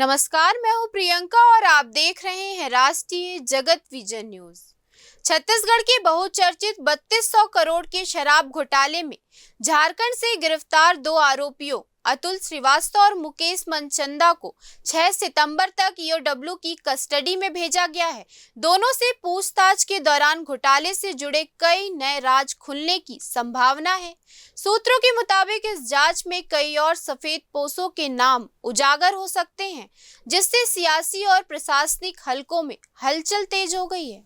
नमस्कार, मैं हूं प्रियंका और आप देख रहे हैं राष्ट्रीय जगत विजन न्यूज। छत्तीसगढ़ के बहुचर्चित 3200 करोड़ के शराब घोटाले में झारखंड से गिरफ्तार दो आरोपियों अतुल श्रीवास्तव और मुकेश मनचंदा को 6 सितंबर तक ईओडब्ल्यू की कस्टडी में भेजा गया है। दोनों से पूछताछ के दौरान घोटाले से जुड़े कई नए राज खुलने की संभावना है। सूत्रों के मुताबिक इस जांच में कई और सफेद पोशों के नाम उजागर हो सकते हैं, जिससे सियासी और प्रशासनिक हलकों में हलचल तेज हो गई है।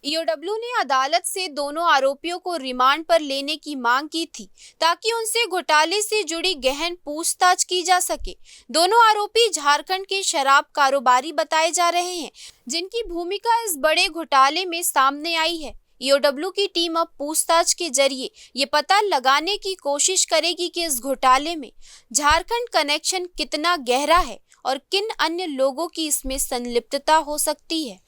ईओडब्ल्यू ने अदालत से दोनों आरोपियों को रिमांड पर लेने की मांग की थी ताकि उनसे घोटाले से जुड़ी गहन पूछताछ की जा सके। दोनों आरोपी झारखंड के शराब कारोबारी बताए जा रहे हैं, जिनकी भूमिका इस बड़े घोटाले में सामने आई है। ईओडब्ल्यू की टीम अब पूछताछ के जरिए ये पता लगाने की कोशिश करेगी कि इस घोटाले में झारखंड कनेक्शन कितना गहरा है और किन अन्य लोगों की इसमें संलिप्तता हो सकती है।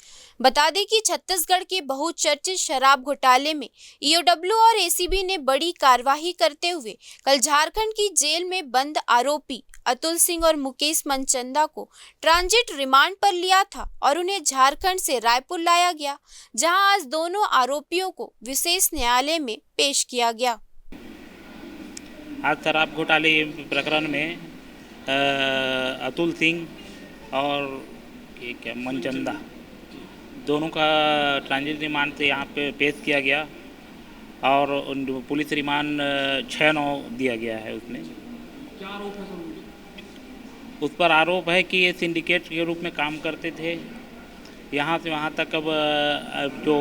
बता दें कि छत्तीसगढ़ के बहुचर्चित शराब घोटाले में ईओडब्ल्यू और एसीबी ने बड़ी कार्रवाई करते हुए कल झारखंड की जेल में बंद आरोपी अतुल सिंह और मुकेश मनचंदा को ट्रांजिट रिमांड पर लिया था और उन्हें झारखंड से रायपुर लाया गया, जहां आज दोनों आरोपियों को विशेष न्यायालय में पेश किया गया। आज शराब घोटाले प्रकरण में अतुल सिंह और मनचंदा दोनों का ट्रांजिट रिमांड से यहाँ पे पेश किया गया और पुलिस रिमांड 6/9 दिया गया है। उसमें क्या आरोप है सर? उस पर आरोप है कि ये सिंडिकेट के रूप में काम करते थे। यहाँ से वहाँ तक अब जो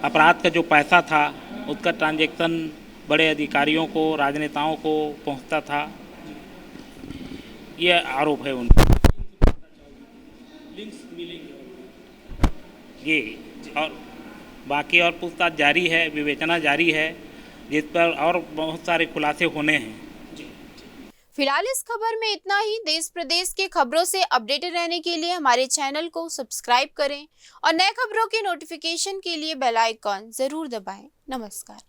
अपराध का जो पैसा था उसका ट्रांजैक्शन बड़े अधिकारियों को, राजनेताओं को पहुँचता था, ये आरोप है उनका। जी, और बाकी और पूछताछ जारी है, विवेचना जारी है, जिस पर और बहुत सारे खुलासे होने हैं। फिलहाल इस खबर में इतना ही। देश प्रदेश के खबरों से अपडेटेड रहने के लिए हमारे चैनल को सब्सक्राइब करें और नए खबरों के नोटिफिकेशन के लिए बेल आइकॉन जरूर दबाएं। नमस्कार।